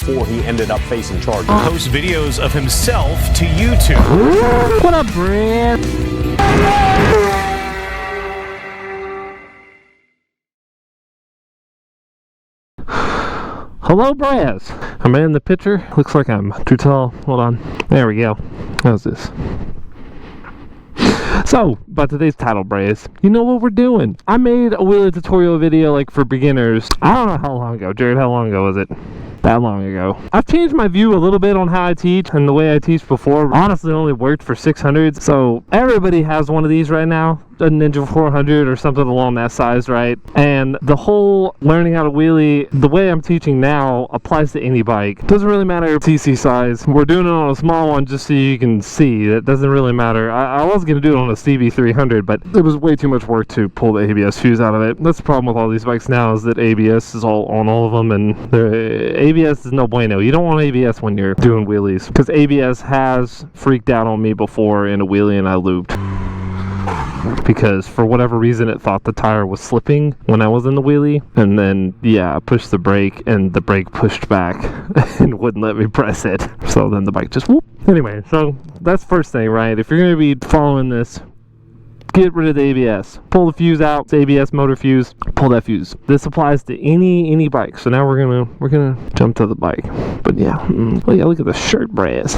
before he ended up facing charges. Posts videos of himself to YouTube. What up, Brad? Hello, brahs. Am I in the picture? Looks like I'm too tall. Hold on. There we go. How's this? So, about today's title, brahs. You know what we're doing. I made a wheelie tutorial video like for beginners. I don't know how long ago. Jared, how long ago was it? That long ago. I've changed my view a little bit on how I teach, and the way I teach before honestly only worked for 600s. So everybody has one of these right now, a Ninja 400 or something along that size, right? And the whole learning how to wheelie, the way I'm teaching now applies to any bike. Doesn't really matter TC size. We're doing it on a small one just so you can see. It doesn't really matter. I was going to do it on a CB300, but it was way too much work to pull the ABS fuse out of it. That's the problem with all these bikes now, is that ABS is all on all of them, and the ABS is no bueno. You don't want ABS when you're doing wheelies, because ABS has freaked out on me before in a wheelie and I looped. Because for whatever reason it thought the tire was slipping when I was in the wheelie, and then I pushed the brake and the brake pushed back and wouldn't let me press it, so then the bike just whoop. Anyway, so that's first thing, right? If you're going to be following this, get rid of the ABS. Pull the fuse out. It's ABS motor fuse. Pull that fuse. This applies to any bike. So now we're gonna jump to the bike. But look at the shirt, brahs.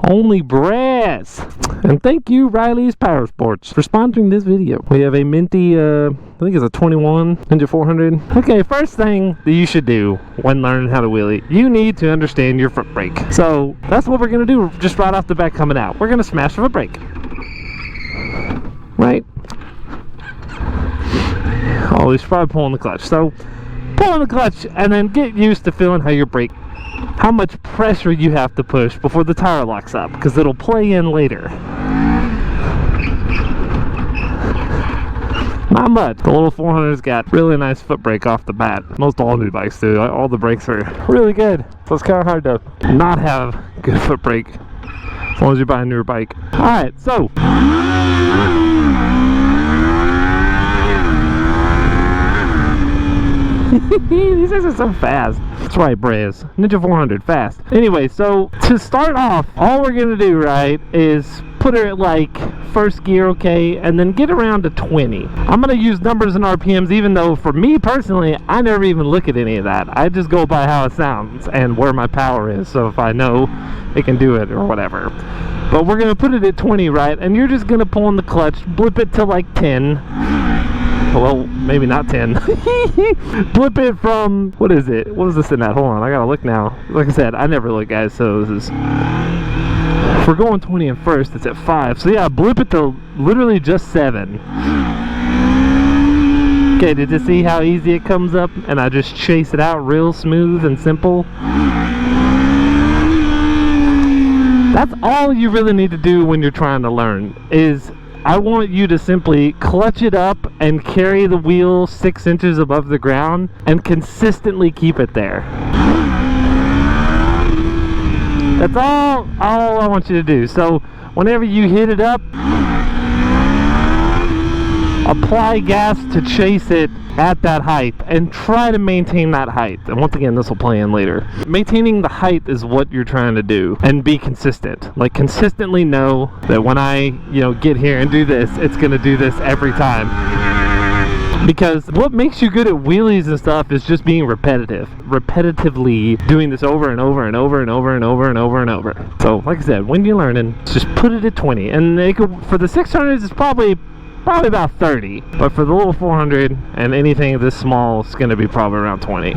Only brahs. And thank you, RileysPowersports, for sponsoring this video. We have a minty, I think it's a 21 Ninja 400. Okay, first thing that you should do when learning how to wheelie, you need to understand your foot brake. So that's what we're gonna do just right off the bat coming out. We're gonna smash the foot brake. Right? Oh, he's probably pulling the clutch. So, pull on the clutch and then get used to feeling how how much pressure you have to push before the tire locks up, because it'll play in later. Not much. The little 400's got really nice foot brake off the bat. Most all new bikes do. All the brakes are really good. So it's kind of hard to not have good foot brake as long as you buy a newer bike. Alright, so these things are so fast. That's right, brahs. Ninja 400, fast. Anyway, so to start off, all we're gonna do, right, is put her at like first gear, okay, and then get around to 20. I'm gonna use numbers and RPMs, even though for me personally, I never even look at any of that. I just go by how it sounds and where my power is. So if I know it can do it or whatever. But we're gonna put it at 20, right? And you're just gonna pull on the clutch, blip it to like 10. Well, maybe not 10. Flip it from, what is it? What was this in at? Hold on, I gotta look now. Like I said, I never look, guys, so this is... If we're going 20 in first, it's at 5. So yeah, blip it to literally just 7. Okay, did you see how easy it comes up? And I just chase it out real smooth and simple. That's all you really need to do when you're trying to learn, is I want you to simply clutch it up and carry the wheel 6 inches above the ground and consistently keep it there. That's all I want you to do. So whenever you hit it up, apply gas to chase it at that height and try to maintain that height. And once again, this will play in later. Maintaining the height is what you're trying to do, and be consistent. Like, consistently know that when I get here and do this, it's gonna do this every time. Because what makes you good at wheelies and stuff is just being repetitively doing this over and over and over and over and over and over and over. So like I said, when you're learning, just put it at 20, and for the 600s it's probably about 30, but for the little 400 and anything this small, it's going to be probably around 20.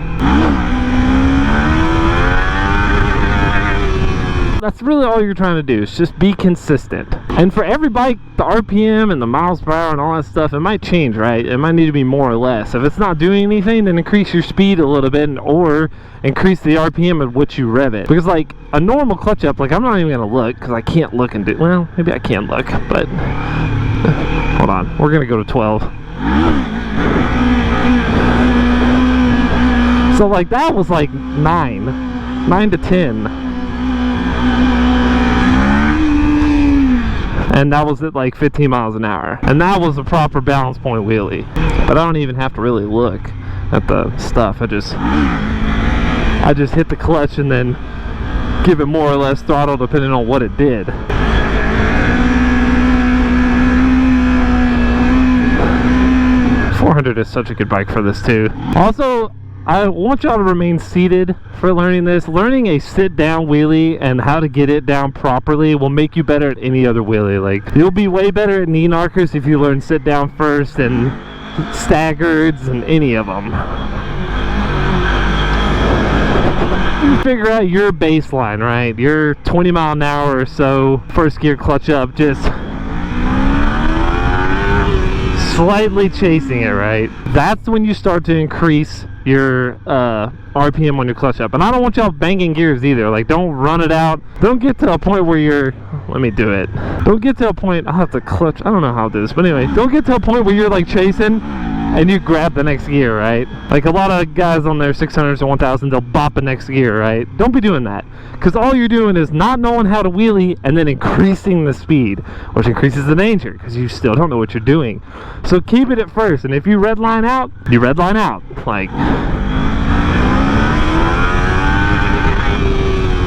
That's really all you're trying to do, is just be consistent. And for every bike, the RPM and the miles per hour and all that stuff, it might change, right? It might need to be more or less. If it's not doing anything, then increase your speed a little bit, or increase the RPM at which you rev it. Because like a normal clutch up, like I'm not even going to look, because I can't look and do, well, maybe I can look, but hold on, we're gonna go to 12. So like that was like 9 to 10, and that was at like 15 miles an hour, and that was a proper balance point wheelie. But I don't even have to really look at the stuff. I just hit the clutch and then give it more or less throttle depending on what it did. .400 is such a good bike for this too. Also, I want y'all to remain seated for learning this. Learning a sit-down wheelie and how to get it down properly will make you better at any other wheelie. Like, you'll be way better at knee knockers if you learn sit-down first and staggereds and any of them. You figure out your baseline, right? Your 20 mile an hour or so, first gear clutch up, just slightly chasing it, right? That's when you start to increase your RPM on your clutch up. And I don't want y'all banging gears either. Like, don't run it out. Don't get to a point where you're, let me do it. Don't get to a point, I'll have to clutch, I don't know how to do this, but anyway, don't get to a point where you're like chasing and you grab the next gear, right? Like a lot of guys on their 600s or 1000s, they'll bop the next gear, right? Don't be doing that, because all you're doing is not knowing how to wheelie and then increasing the speed, which increases the danger because you still don't know what you're doing. So keep it at first, and if you red line out, you red line out. Like,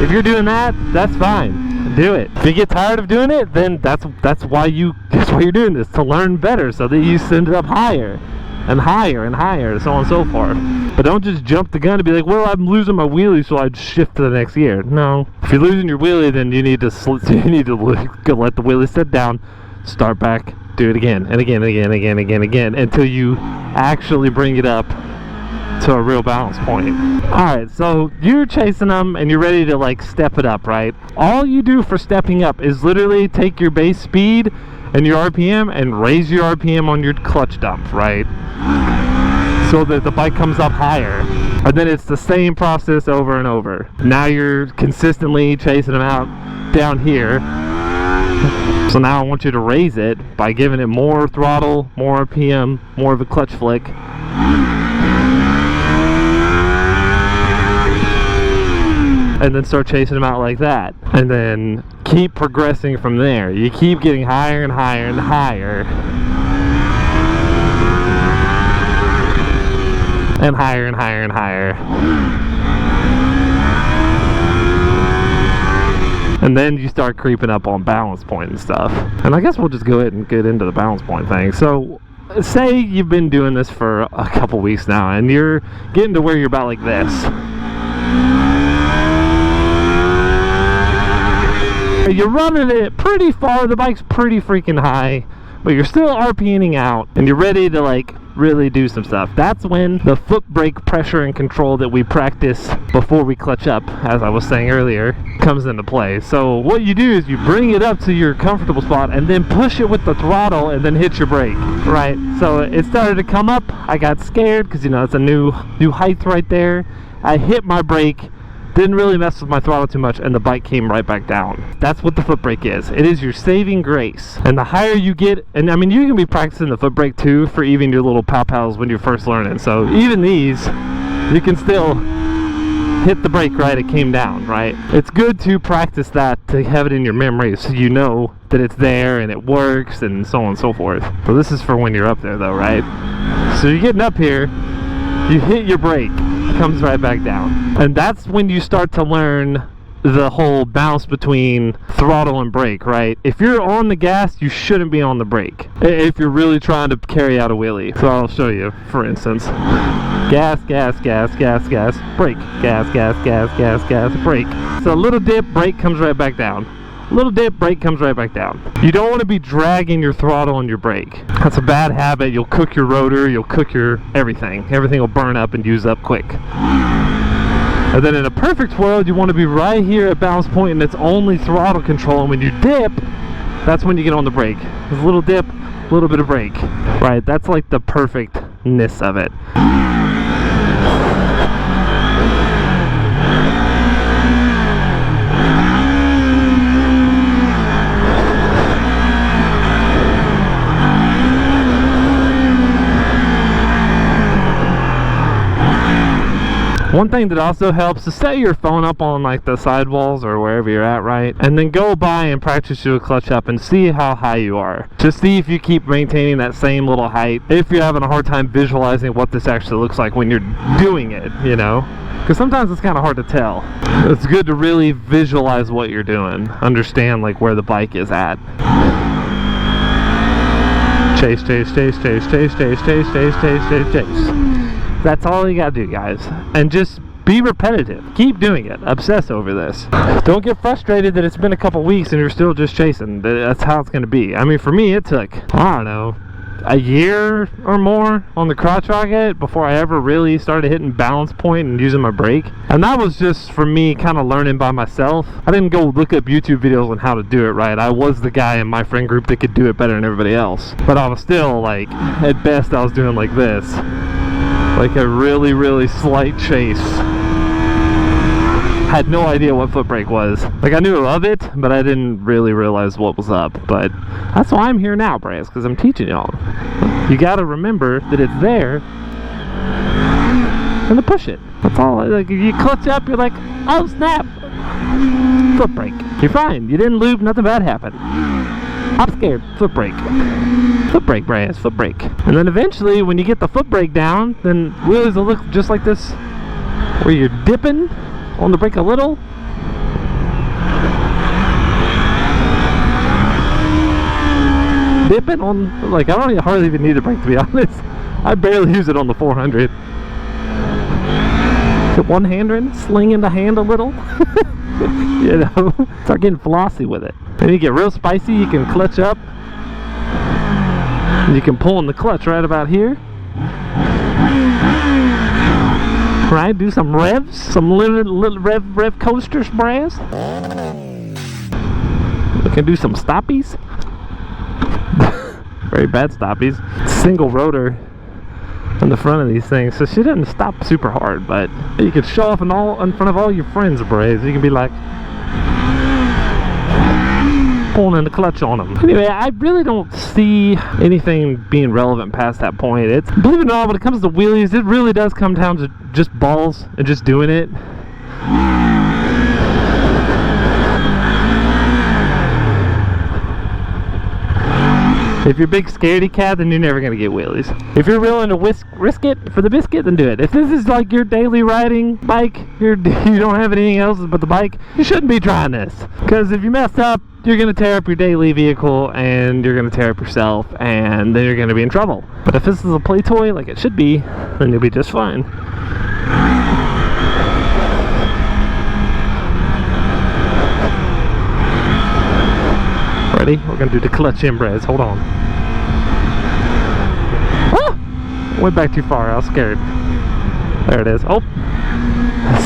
if you're doing that, that's fine. Do it. If you get tired of doing it, then that's why you're doing this, to learn better so that you send it up higher and higher and higher, so on and so forth. But don't just jump the gun and be like, well, I'm losing my wheelie, so I'd shift to the next gear. No. If you're losing your wheelie, then you need to let the wheelie sit down, start back, do it again and again and again and again and again and again until you actually bring it up to a real balance point. Alright, so you're chasing them and you're ready to like step it up, right? All you do for stepping up is literally take your base speed and your RPM and raise your RPM on your clutch dump, right? So that the bike comes up higher. And then it's the same process over and over. Now you're consistently chasing them out down here. So now I want you to raise it by giving it more throttle, more RPM, more of a clutch flick. And then start chasing them out like that, and then keep progressing from there. You keep getting higher and higher and higher and higher and higher and higher, and then you start creeping up on balance point and stuff. And I guess we'll just go ahead and get into the balance point thing. So say you've been doing this for a couple weeks now and you're getting to where you're about like this. You're running it pretty far, the bike's pretty freaking high, but you're still RPMing out and you're ready to like really do some stuff. That's when the foot brake pressure and control that we practice before we clutch up, as I was saying earlier, comes into play. So what you do is you bring it up to your comfortable spot and then push it with the throttle and then hit your brake, right? So it started to come up, I got scared because, you know, it's a new height right there. I hit my brake, didn't really mess with my throttle too much, and the bike came right back down. That's what the foot brake is. It is your saving grace. And the higher you get, and I mean, you can be practicing the foot brake too for even your little pow-pows when you're first learning. So even these, you can still hit the brake right, it came down, right? It's good to practice that, to have it in your memory so you know that it's there and it works and so on and so forth. So this is for when you're up there though, right? So you're getting up here, you hit your brake, comes right back down, and that's when you start to learn the whole balance between throttle and brake, right? If you're on the gas, you shouldn't be on the brake if you're really trying to carry out a wheelie. So I'll show you, for instance, gas, gas, gas, gas, gas, brake, gas, gas, gas, gas, gas, brake. So a little dip, brake comes right back down. Little dip, brake comes right back down. You don't want to be dragging your throttle and your brake. That's a bad habit. You'll cook your rotor, you'll cook your everything. Everything will burn up and use up quick. And then in a perfect world, you want to be right here at balance point and it's only throttle control. And when you dip, that's when you get on the brake. There's a little dip, a little bit of brake. Right, that's like the perfectness of it. One thing that also helps is set your phone up on like the sidewalls or wherever you're at, right? And then go by and practice your clutch up and see how high you are. Just see if you keep maintaining that same little height. If you're having a hard time visualizing what this actually looks like when you're doing it, you know? because sometimes it's kind of hard to tell. It's good to really visualize what you're doing, understand like where the bike is at. Chase, chase, chase, chase, chase, chase, chase, chase, chase, chase, chase. That's all you gotta do, guys. And just be repetitive. Keep doing it. Obsess over this. Don't get frustrated that it's been a couple weeks and you're still just chasing. That's how it's gonna be. I mean, for me, it took, I don't know, a year or more on the crotch rocket before I ever really started hitting balance point and using my brake. And that was just for me kind of learning by myself. I didn't go look up YouTube videos on how to do it right. I was the guy in my friend group that could do it better than everybody else. But I was still like, at best I was doing like this. Like a really, really slight chase. Had no idea what foot brake was. Like, I knew of it, but I didn't really realize what was up. But that's why I'm here now, Brahs, because I'm teaching y'all. You gotta remember that it's there and to push it. That's all. Like, if you clutch up, you're like, oh snap, foot brake. You're fine. You didn't lube, nothing bad happened. I'm scared. Foot brake. Foot brake, Brahs. Foot brake. And then eventually, when you get the foot brake down, then wheelies will look just like this, where you're dipping on the brake a little. Dipping on, like, I don't hardly even need a brake, to be honest. I barely use it on the 400. Get one hand in, slinging the hand a little. You know, start getting flossy with it. And you get real spicy, you can clutch up. You can pull in the clutch right about here. Right, do some revs, some little rev coasters, Brahs. We can do some stoppies. Very bad stoppies. Single rotor on the front of these things, so she doesn't stop super hard, but you can show off in front of all your friends, Brahs. You can be like pulling in the clutch on them. Anyway, I really don't see anything being relevant past that point. It's, believe it or not, when it comes to wheelies, it really does come down to just balls and just doing it. If you're a big scaredy cat, then you're never gonna get wheelies. If you're willing to risk it for the biscuit, then do it. If this is like your daily riding bike, you don't have anything else but the bike, you shouldn't be trying this. Because if you mess up, you're gonna tear up your daily vehicle and you're gonna tear up yourself, and then you're gonna be in trouble. But if this is a play toy like it should be, then you'll be just fine. Ready? We're gonna do the clutch in, Brahs. Hold on. Ah! Went back too far. I was scared. There it is. Oh,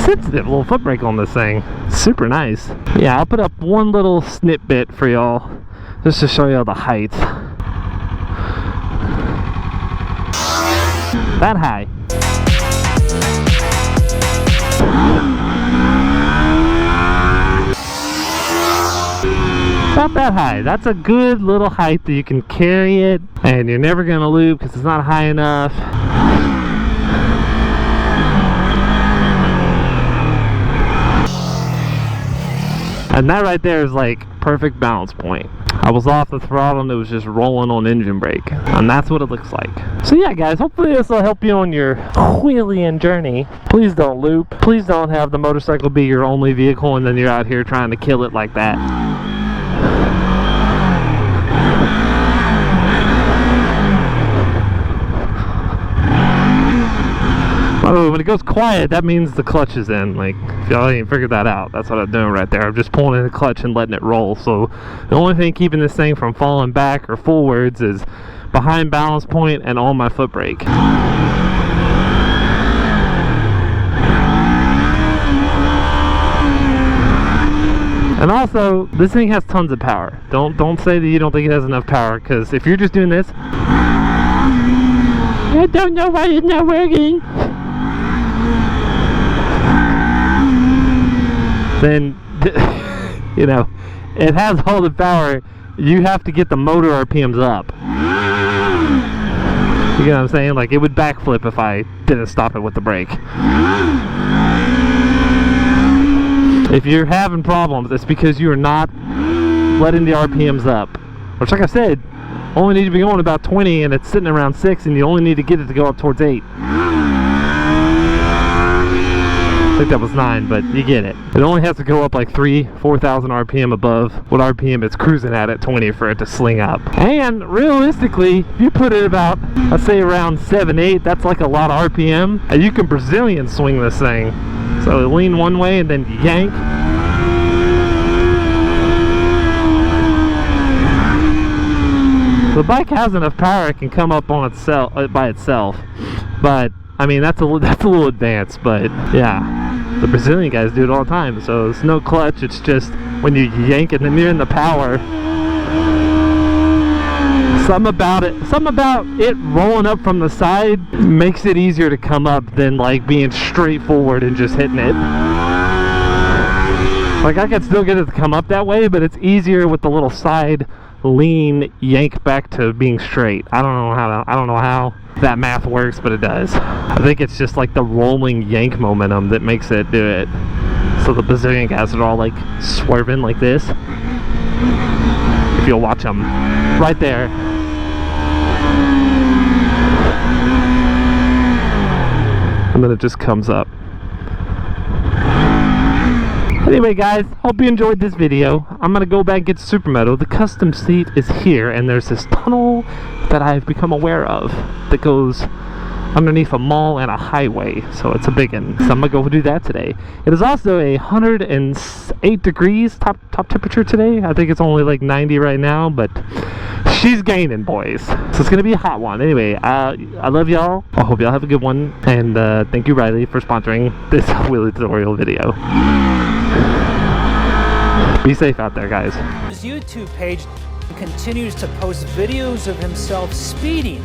sensitive little foot brake on this thing. Super nice. Yeah, I'll put up one little snippet for y'all, just to show y'all the height. That high. About that high. That's a good little height that you can carry it, and you're never gonna lube because it's not high enough. And that right there is like perfect balance point. I was off the throttle and it was just rolling on engine brake, and that's what it looks like. So yeah, guys, hopefully this will help you on your wheeling journey. Please don't loop. Please don't have the motorcycle be your only vehicle and then you're out here trying to kill it like that. By the way, when it goes quiet, that means the clutch is in. Like, if y'all ain't figured that out, that's what I'm doing right there. I'm just pulling in the clutch and letting it roll. So the only thing keeping this thing from falling back or forwards is behind balance point and on my foot brake. And also, this thing has tons of power. Don't say that you don't think it has enough power, because if you're just doing this, I don't know why it's not working, then, you know, it has all the power. You have to get the motor RPMs up. You know what I'm saying? Like, it would backflip if I didn't stop it with the brake. If you're having problems, it's because you're not letting the RPMs up. Which, like I said, only need to be going about 20 and it's sitting around 6, and you only need to get it to go up towards 8. think that was 9, but you get it. It only has to go up like 4,000 RPM above what RPM it's cruising at 20 for it to sling up. And realistically, if you put it about, let's say around 7, 8, that's like a lot of RPM. And you can Brazilian swing this thing. So lean one way and then yank. The bike has enough power it can come up on itself by itself, but I mean that's a little advanced. But yeah, the Brazilian guys do it all the time. So it's no clutch. It's just when you yank it and you're in the power. Something about it rolling up from the side makes it easier to come up than like being straightforward and just hitting it. Like I can still get it to come up that way, but it's easier with the little side lean yank back to being straight. I don't know how that math works, but it does. I think it's just like the rolling yank momentum that makes it do it. So the Brazilian guys are all like swerving like this. If you'll watch them right there. And then it just comes up. Anyway guys, hope you enjoyed this video. I'm gonna go back and get Supermoto. The custom seat is here, and there's this tunnel that I've become aware of that goes underneath a mall and a highway, so it's a big one. So I'm gonna go do that today. It is also 108 degrees top temperature today. I think it's only like 90 right now, but she's gaining, boys. So it's gonna be a hot one. Anyway, I love y'all. I hope y'all have a good one, and thank you Riley for sponsoring this wheelie tutorial video. Be safe out there, guys. His YouTube page continues to post videos of himself speeding